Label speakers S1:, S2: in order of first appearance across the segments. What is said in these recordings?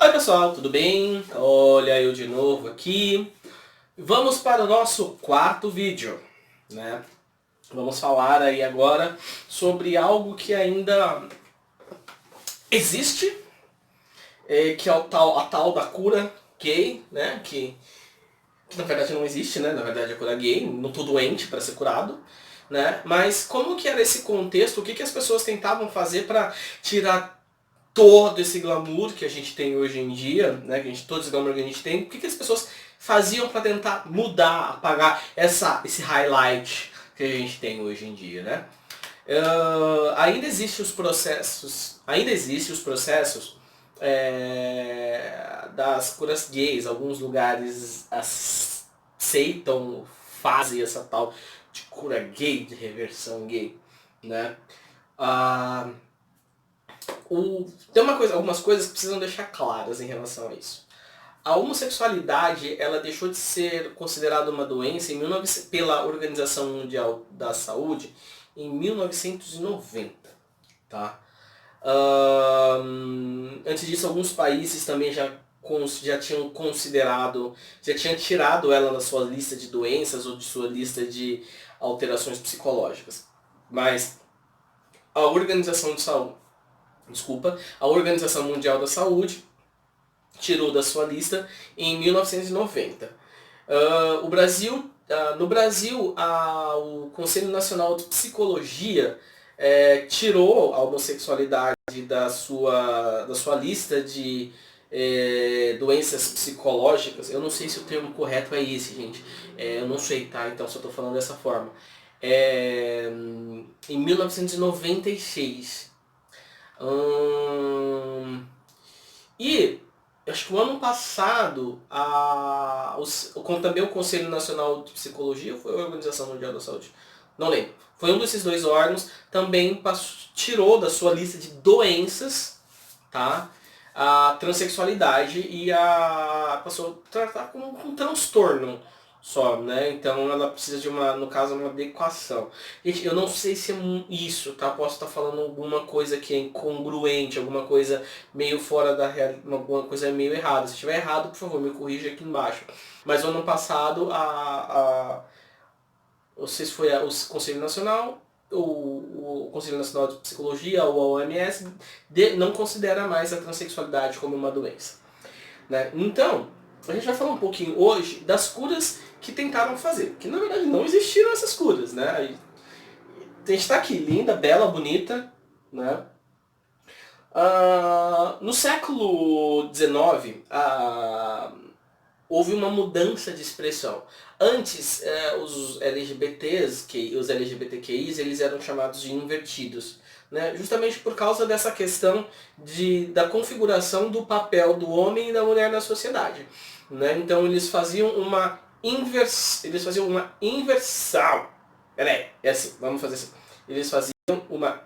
S1: Oi pessoal, tudo bem? Olha eu de novo aqui. Vamos para o nosso quarto vídeo, né? Vamos falar aí agora sobre algo que ainda existe, que é a tal da cura gay, né? Que na verdade não existe, né? Na verdade a cura gay, não tô doente para ser curado, né? Mas como que era esse contexto? O que as pessoas tentavam fazer para tirar todo esse glamour que a gente tem hoje em dia, né, todo esse glamour que a gente tem, o que as pessoas faziam para tentar mudar, apagar esse highlight que a gente tem hoje em dia, né? Ainda existem os processos das curas gays. Alguns lugares aceitam, fazem essa tal de cura gay, de reversão gay, né? Ah, tem algumas coisas que precisam deixar claras em relação a isso. A homossexualidade ela deixou de ser considerada uma doença pela Organização Mundial da Saúde em 1990. Tá? Antes disso, alguns países também já tinham considerado, já tinham tirado ela da sua lista de doenças ou de sua lista de alterações psicológicas. Mas a Organização de Saúde, a Organização Mundial da Saúde tirou da sua lista em 1990. No Brasil, o Conselho Nacional de Psicologia tirou a homossexualidade da sua lista de doenças psicológicas. Eu não sei se o termo correto é esse, gente. Eu não sei, tá? Então só estou falando dessa forma. Em 1996. E acho que o ano passado, também o Conselho Nacional de Psicologia, ou foi a Organização Mundial da Saúde? Não lembro. Foi um desses dois órgãos, também tirou da sua lista de doenças, tá, a transexualidade e passou a tratar como um transtorno só, né? Então ela precisa de no caso, uma adequação. Gente, eu não sei se é isso, tá? Posso estar falando alguma coisa que é incongruente, alguma coisa meio fora da realidade, alguma coisa meio errada. Se estiver errado, por favor, me corrija aqui embaixo. Mas no ano passado, não sei se foi o Conselho Nacional, o Conselho Nacional de Psicologia, ou a OMS, não considera mais a transexualidade como uma doença, né? Então, a gente vai falar um pouquinho hoje das curas que tentaram fazer, que na verdade não existiram essas curas, né? A gente está aqui, linda, bela, bonita, né? No século XIX, houve uma mudança de expressão. Antes, os os LGBTQIs, eles eram chamados de invertidos, né? Justamente por causa dessa questão da configuração do papel do homem e da mulher na sociedade, né? Então eles faziam uma inversão. Peraí, é assim, vamos fazer assim. Eles faziam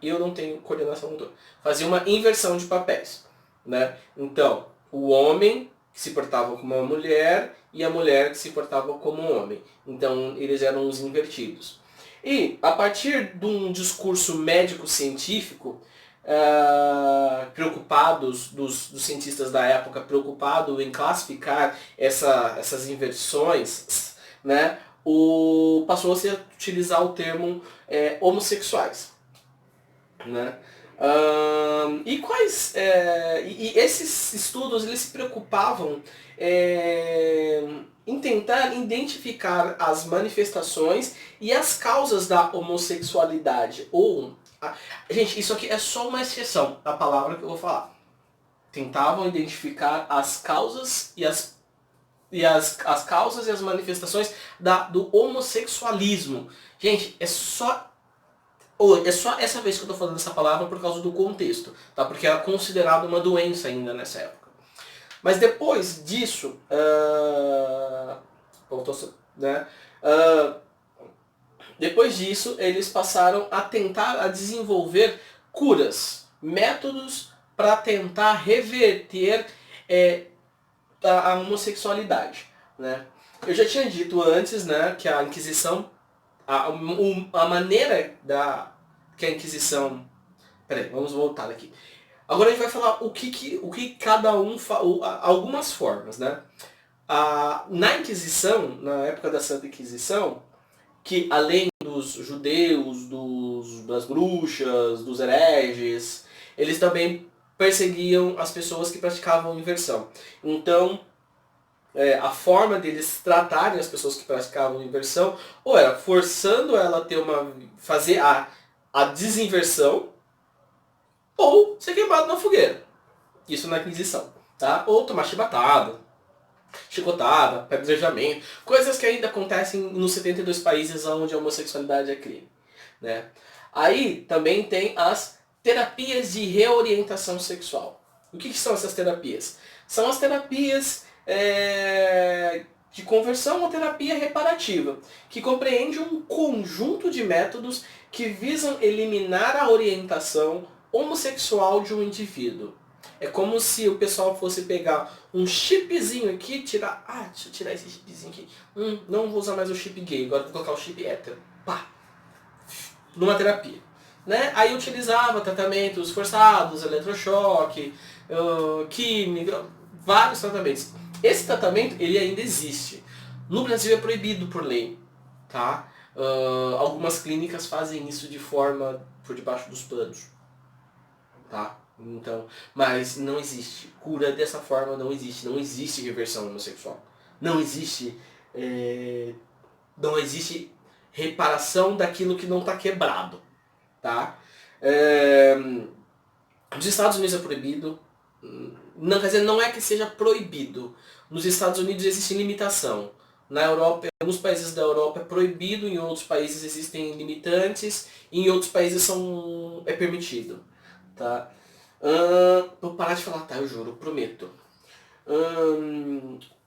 S1: eu não tenho coordenação motor. Faziam uma inversão de papéis, né? Então, o homem que se portava como uma mulher e a mulher que se portava como um homem. Então eles eram os invertidos. E a partir de um discurso médico-científico, preocupados, dos cientistas da época, preocupados em classificar essas inversões, né, passou-se a utilizar o termo homossexuais. Né? E esses estudos eles se preocupavam em tentar identificar as manifestações e as causas da homossexualidade. Gente, isso aqui é só uma exceção da palavra que eu vou falar. Tentavam identificar as causas as causas e as manifestações do homossexualismo. Gente, é só essa vez que eu tô falando essa palavra por causa do contexto, tá? Porque era considerado uma doença ainda nessa época. Mas depois disso, né? Depois disso, eles passaram a tentar desenvolver curas, métodos para tentar reverter a homossexualidade, né? Eu já tinha dito antes, né, que a Inquisição, a maneira que a Inquisição... Peraí, vamos voltar aqui. Agora a gente vai falar o que cada um algumas formas, né? Na Inquisição, na época da Santa Inquisição, que além dos judeus, das bruxas, dos hereges, eles também perseguiam as pessoas que praticavam inversão. Então, a forma deles tratarem as pessoas que praticavam inversão, ou era forçando ela a fazer a desinversão, ou ser queimado na fogueira. Isso na Inquisição. Tá? Ou tomar chibatada, chicotada, apedrejamento, coisas que ainda acontecem nos 72 países onde a homossexualidade é crime. Né? Aí também tem as terapias de reorientação sexual. O que são essas terapias? São as terapias de conversão ou terapia reparativa, que compreende um conjunto de métodos que visam eliminar a orientação homossexual de um indivíduo. É como se o pessoal fosse pegar um chipzinho aqui e tirar... deixa eu tirar esse chipzinho aqui. Não vou usar mais o chip gay, agora vou colocar o chip hétero. Pá! Numa terapia. Né? Aí utilizava tratamentos forçados, eletrochoque, química, vários tratamentos. Esse tratamento, ele ainda existe. No Brasil é proibido por lei. Tá? Algumas clínicas fazem isso de forma por debaixo dos panos. Tá? Então, mas não existe. Cura dessa forma não existe. Não existe reversão homossexual. Não existe reparação daquilo que não está quebrado. Tá? Nos Estados Unidos é proibido. Não, quer dizer, não é que seja proibido. Nos Estados Unidos existe limitação. Na Europa, em alguns países da Europa é proibido, em outros países existem limitantes, e em outros países é permitido. Tá? Vou parar de falar, tá? Eu juro, prometo.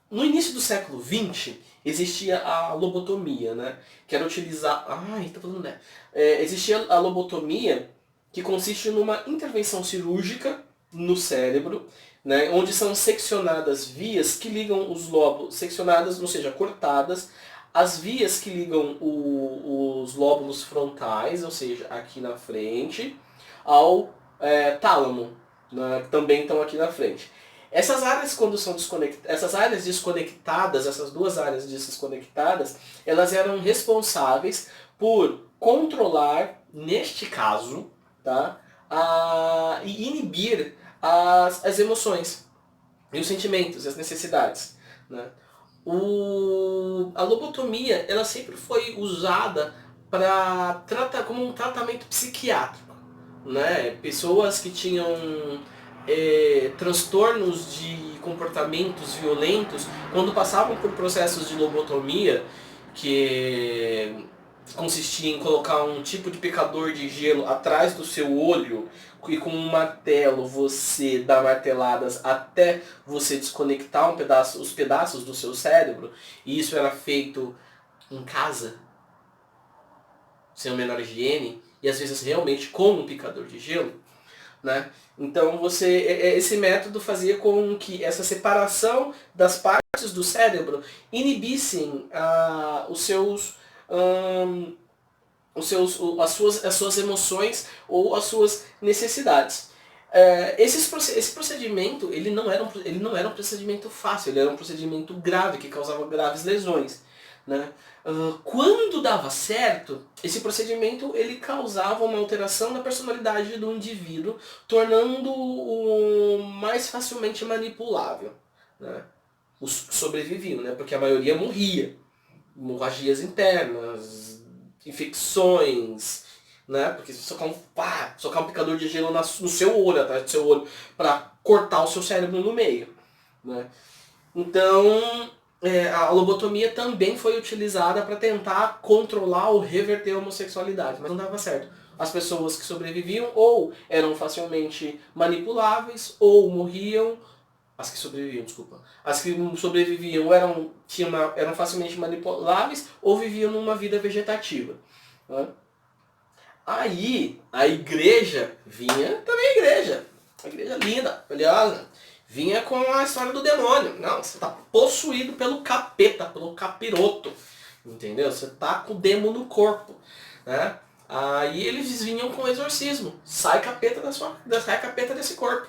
S1: No início do século XX, existia a lobotomia, né? Que era utilizar... tá falando, né? Existia a lobotomia, que consiste numa intervenção cirúrgica no cérebro, né? Onde são seccionadas vias que ligam os lóbulos, seccionadas, ou seja, cortadas, as vias que ligam os lóbulos frontais, ou seja, aqui na frente, ao tálamo, né? Que também estão aqui na frente. Essas áreas, quando são essas áreas desconectadas, essas duas áreas desconectadas, elas eram responsáveis por controlar, neste caso, tá, e inibir as emoções, e os sentimentos, as necessidades. Né? A lobotomia, ela sempre foi usada como um tratamento psiquiátrico. Né? Pessoas que tinham transtornos de comportamentos violentos, quando passavam por processos de lobotomia, que consistia em colocar um tipo de picador de gelo atrás do seu olho, e com um martelo você dá marteladas até você desconectar os pedaços do seu cérebro, e isso era feito em casa, sem a menor higiene, e às vezes realmente com um picador de gelo, né? Então esse método fazia com que essa separação das partes do cérebro inibissem as suas emoções ou as suas necessidades. Esse procedimento ele não era um procedimento fácil, ele era um procedimento grave, que causava graves lesões. Né? Quando dava certo, esse procedimento ele causava uma alteração na personalidade do indivíduo, tornando-o mais facilmente manipulável. Né? Os sobreviviam, né? Porque a maioria morria. Hemorragias internas, infecções, né? Porque se socar um picador de gelo no seu olho, atrás do seu olho, para cortar o seu cérebro no meio. Né? Então, a lobotomia também foi utilizada para tentar controlar ou reverter a homossexualidade, mas não dava certo. As pessoas que sobreviviam ou eram facilmente manipuláveis, ou morriam. As que sobreviviam, desculpa. As que sobreviviam eram facilmente manipuláveis ou viviam numa vida vegetativa. Né? Aí, a igreja vinha, também a igreja linda, valiosa, vinha com a história do demônio. Não, você está possuído pelo capeta, pelo capiroto. Entendeu? Você está com o demo no corpo. Né? Aí eles vinham com exorcismo. Sai capeta sai capeta desse corpo.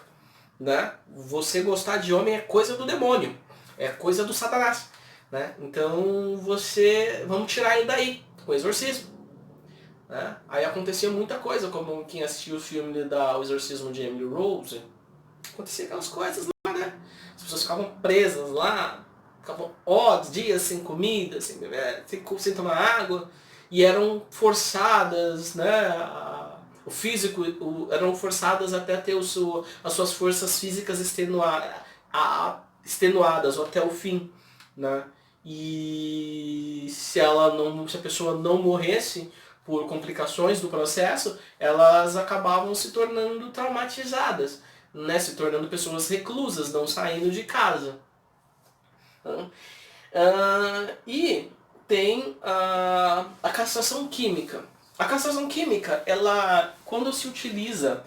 S1: Né? Você gostar de homem é coisa do demônio. É coisa do Satanás. Né? Então vamos tirar ele daí, com exorcismo. Né? Aí acontecia muita coisa, como quem assistiu o filme O Exorcismo de Emily Rose, acontecia aquelas coisas lá, né? As pessoas ficavam presas lá, ficavam dias sem comida, sem beber, sem tomar água, e eram forçadas, né? O físico, eram forçadas até ter as suas forças físicas extenuadas ou até o fim, né? E se a pessoa não morresse por complicações do processo, elas acabavam se tornando traumatizadas, né? Se tornando pessoas reclusas, não saindo de casa. E tem a castração química. A castração química, ela, quando se utiliza,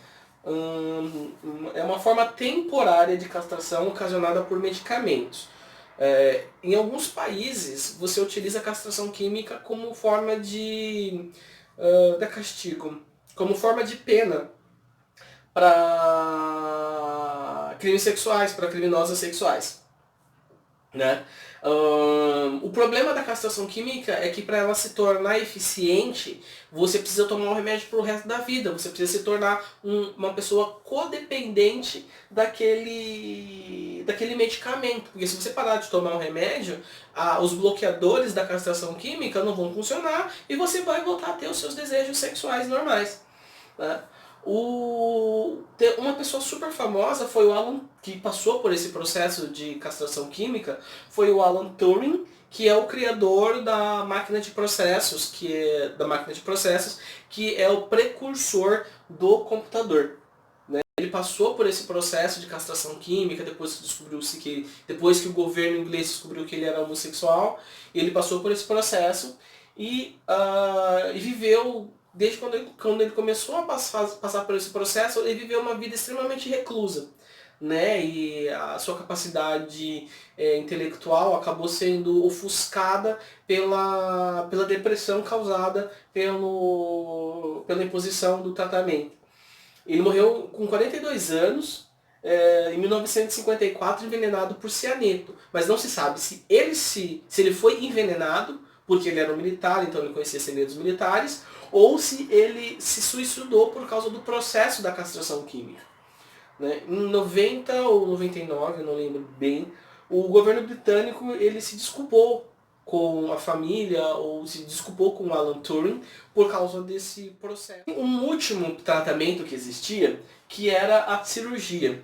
S1: é uma forma temporária de castração ocasionada por medicamentos. Em alguns países, você utiliza a castração química como forma de castigo, como forma de pena para crimes sexuais, para criminosos sexuais. Né? O problema da castração química é que para ela se tornar eficiente, você precisa tomar um remédio para o resto da vida. Você precisa se tornar uma pessoa codependente daquele medicamento. Porque se você parar de tomar um remédio, os bloqueadores da castração química não vão funcionar e você vai voltar a ter os seus desejos sexuais normais. Né? Uma pessoa super famosa foi o Alan, que passou por esse processo de castração química, foi o Alan Turing, que é o criador da máquina de processos, que é o precursor do computador. Né? Ele passou por esse processo de castração química, depois que o governo inglês descobriu que ele era homossexual, ele passou por esse processo e viveu. Desde quando ele começou a passar por esse processo, ele viveu uma vida extremamente reclusa. Né? E a sua capacidade intelectual acabou sendo ofuscada pela depressão causada pela imposição do tratamento. Ele morreu com 42 anos, em 1954, envenenado por cianeto. Mas não se sabe se ele foi envenenado, porque ele era um militar, então ele conhecia segredos militares, ou se ele se suicidou por causa do processo da castração química. Né? Em 90 ou 99, eu não lembro bem, o governo britânico ele se desculpou com a família, ou se desculpou com o Alan Turing por causa desse processo. Um último tratamento que existia, que era a cirurgia,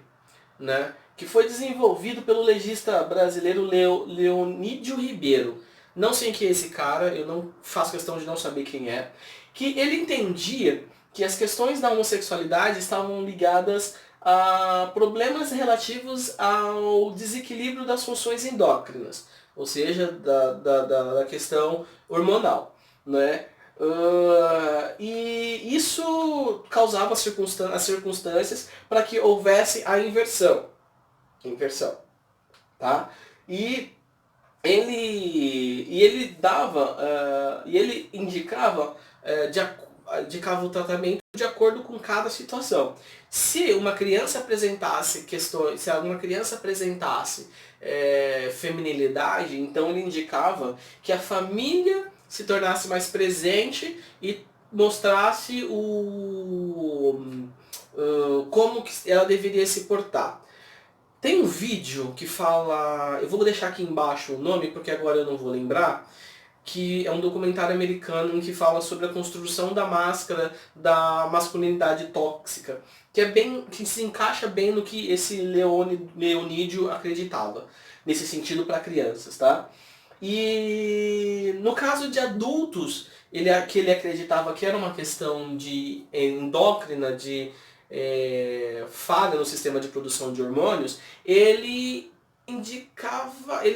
S1: né? Que foi desenvolvido pelo legista brasileiro Leonídio Ribeiro. Não sei quem é esse cara, eu não faço questão de não saber quem é. Que ele entendia que as questões da homossexualidade estavam ligadas a problemas relativos ao desequilíbrio das funções endócrinas, ou seja, da questão hormonal. Né? E isso causava as circunstâncias para que houvesse a inversão. Tá? E ele indicava o tratamento de acordo com cada situação. Se uma criança apresentasse feminilidade, então ele indicava que a família se tornasse mais presente e mostrasse como que ela deveria se portar. Tem um vídeo que fala, eu vou deixar aqui embaixo o nome porque agora eu não vou lembrar, que é um documentário americano que fala sobre a construção da máscara da masculinidade tóxica, que se encaixa bem no que esse Leonídio acreditava, nesse sentido para crianças, tá? E no caso de adultos, que ele acreditava que era uma questão de endócrina, de falha no sistema de produção de hormônios, ele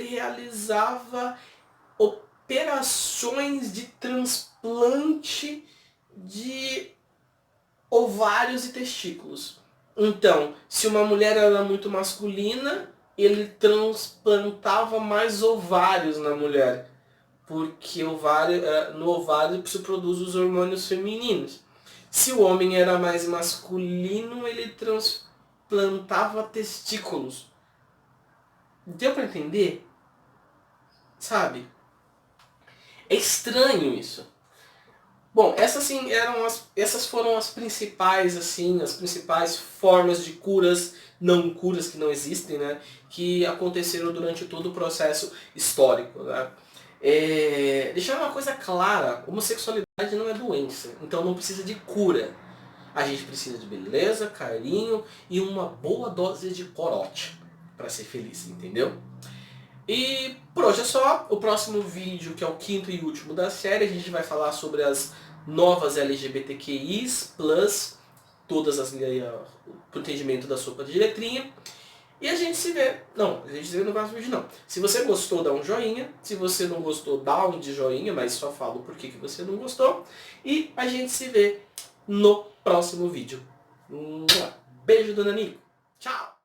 S1: realizava operações de transplante de ovários e testículos. Então, se uma mulher era muito masculina, ele transplantava mais ovários na mulher. porque no ovário se produz os hormônios femininos. Se o homem era mais masculino, ele transplantava testículos. Deu pra entender? Sabe? É estranho isso. Bom, essas foram as principais formas de curas, não curas que não existem, né, que aconteceram durante todo o processo histórico, né. Deixar uma coisa clara, homossexualidade não é doença, então não precisa de cura. A gente precisa de beleza, carinho e uma boa dose de corote para ser feliz, entendeu? E por hoje é só. O próximo vídeo, que é o quinto e último da série, a gente vai falar sobre as novas LGBTQIs+, todas as pro entendimento da sopa de letrinha. E a gente se vê. Não, a gente se vê no próximo vídeo não. Se você gostou, dá um joinha. Se você não gostou, dá um de joinha, mas só falo por que você não gostou. E a gente se vê no próximo vídeo. Beijo do Nanico. Tchau!